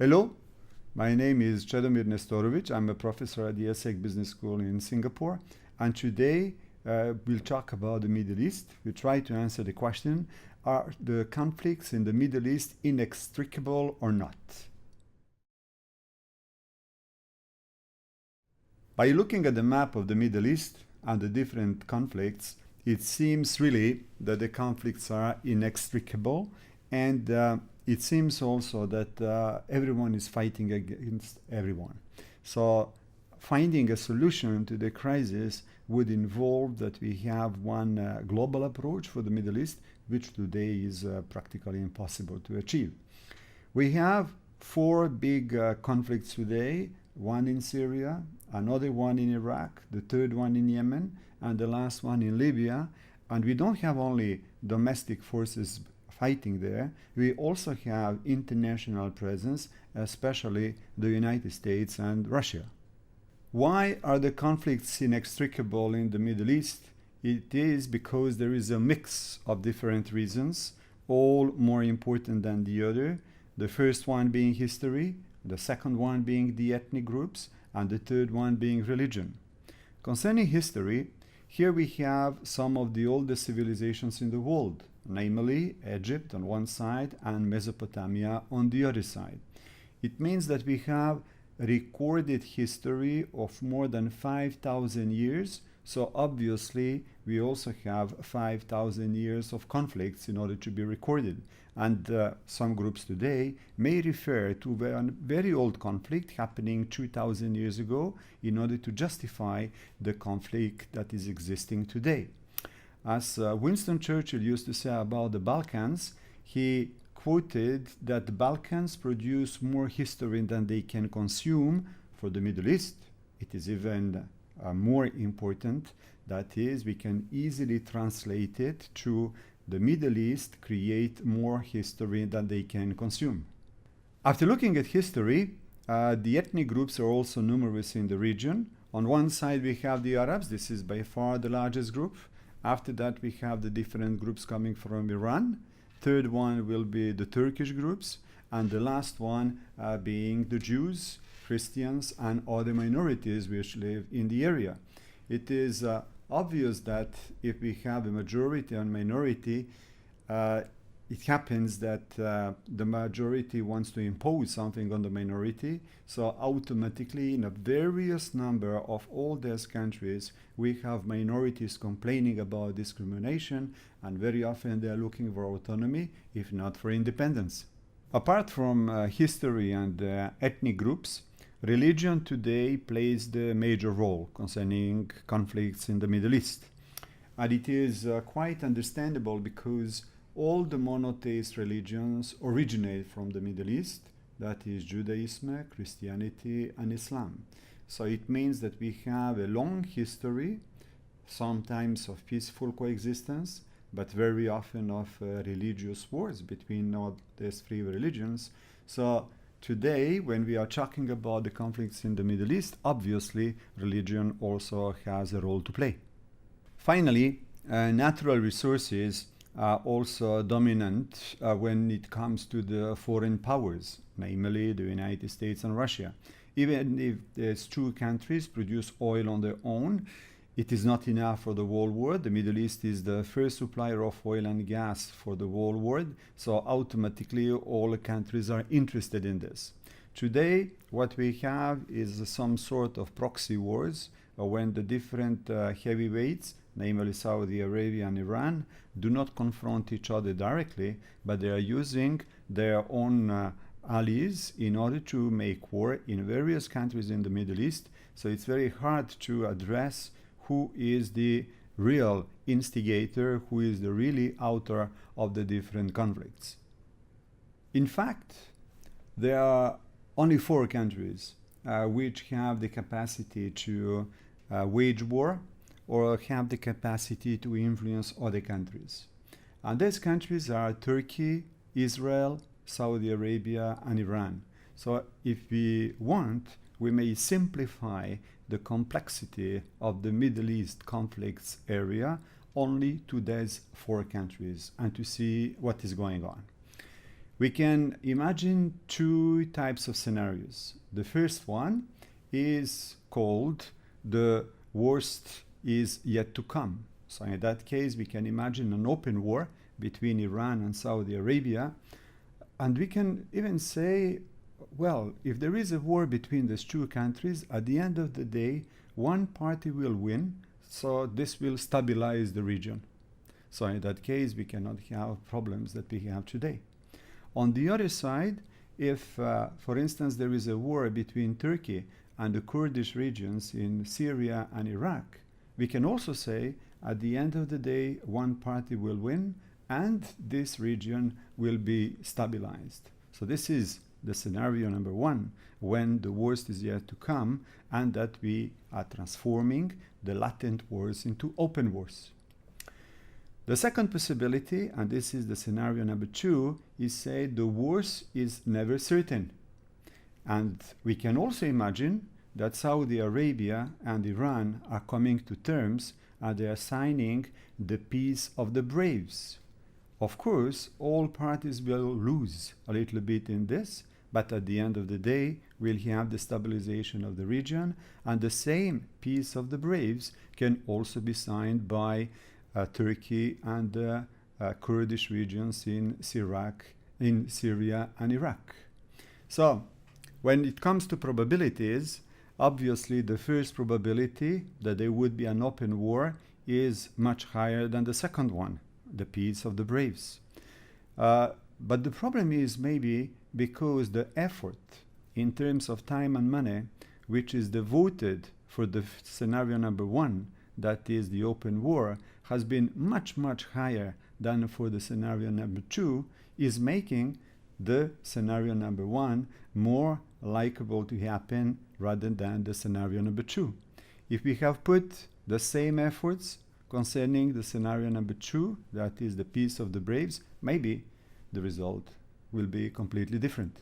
Hello, my name is Chedomir Nestorovic. I'm a professor at the ESSEC Business School in Singapore. And today we'll talk about the Middle East. We try to answer the question, are the conflicts in the Middle East inextricable or not? By looking at the map of the Middle East and the different conflicts, it seems really that the conflicts are inextricable, and it seems also that everyone is fighting against everyone. So finding a solution to the crisis would involve that we have one global approach for the Middle East, which today is practically impossible to achieve. We have four big conflicts today, one in Syria, another one in Iraq, the third one in Yemen, and the last one in Libya. And we don't have only domestic forces fighting there, we also have international presence, especially the United States and Russia. Why are the conflicts inextricable in the Middle East? It is because there is a mix of different reasons, all more important than the other. The first one being history, the second one being the ethnic groups, and the third one being religion. Concerning history, here we have some of the oldest civilizations in the world, namely Egypt on one side and Mesopotamia on the other side. It means that we have recorded history of more than 5,000 years, so obviously we also have 5,000 years of conflicts in order to be recorded. And some groups today may refer to a very old conflict happening 2,000 years ago in order to justify the conflict that is existing today. As Winston Churchill used to say about the Balkans, he quoted that the Balkans produce more history than they can consume. For the Middle East, it is even more important. That is, we can easily translate it to the Middle East create more history than they can consume. After looking at history, the ethnic groups are also numerous in the region. On one side we have the Arabs, this is by far the largest group. After that we have the different groups coming from Iran. Third one will be the Turkish groups, and the last one being the Jews, Christians, and other minorities which live in the area. It is obvious that if we have a majority and minority, it happens that the majority wants to impose something on the minority. So automatically, in a various number of all these countries, we have minorities complaining about discrimination, and very often they are looking for autonomy, if not for independence. Apart from history and ethnic groups, religion today plays the major role concerning conflicts in the Middle East. And it is quite understandable because all the monotheist religions originate from the Middle East, that is Judaism, Christianity, and Islam. So it means that we have a long history, sometimes of peaceful coexistence, but very often of religious wars between all these three religions. So today, when we are talking about the conflicts in the Middle East, obviously religion also has a role to play. Finally, natural resources are also dominant when it comes to the foreign powers, namely the United States and Russia. Even if these two countries produce oil on their own, it is not enough for the whole world. The Middle East is the first supplier of oil and gas for the whole world, so automatically all countries are interested in this. Today, what we have is some sort of proxy wars when the different heavyweights, namely Saudi Arabia and Iran, do not confront each other directly, but they are using their own allies in order to make war in various countries in the Middle East. So it's very hard to address who is the real instigator, who is the really author of the different conflicts. In fact, there are only four countries which have the capacity to wage war or have the capacity to influence other countries. And these countries are Turkey, Israel, Saudi Arabia, and Iran. So if we want, we may simplify the complexity of the Middle East conflicts area only to these four countries and to see what is going on. We can imagine two types of scenarios. The first one is called the worst is yet to come. So in that case, we can imagine an open war between Iran and Saudi Arabia. And we can even say, well, if there is a war between these two countries, at the end of the day, one party will win. So this will stabilize the region. So in that case, we cannot have problems that we have today. On the other side, if, for instance, there is a war between Turkey and the Kurdish regions in Syria and Iraq, we can also say at the end of the day, one party will win and this region will be stabilized. So this is the scenario number one, when the worst is yet to come and that we are transforming the latent wars into open wars. The second possibility, and this is the scenario number two, is say the worst is never certain. And we can also imagine that Saudi Arabia and Iran are coming to terms and they are signing the peace of the braves. Of course, all parties will lose a little bit in this, but at the end of the day, we'll have the stabilization of the region, and the same peace of the braves can also be signed by Turkey and the Kurdish regions in Syria and Iraq. So, when it comes to probabilities, obviously the first probability that there would be an open war is much higher than the second one, the peace of the braves. But the problem is maybe because the effort in terms of time and money, which is devoted for the scenario number one, that is the open war, has been much, much higher than for the scenario number two, is making the scenario number one more likable to happen rather than the scenario number two. If we have put the same efforts concerning the scenario number two, that is the peace of the braves, maybe the result will be completely different.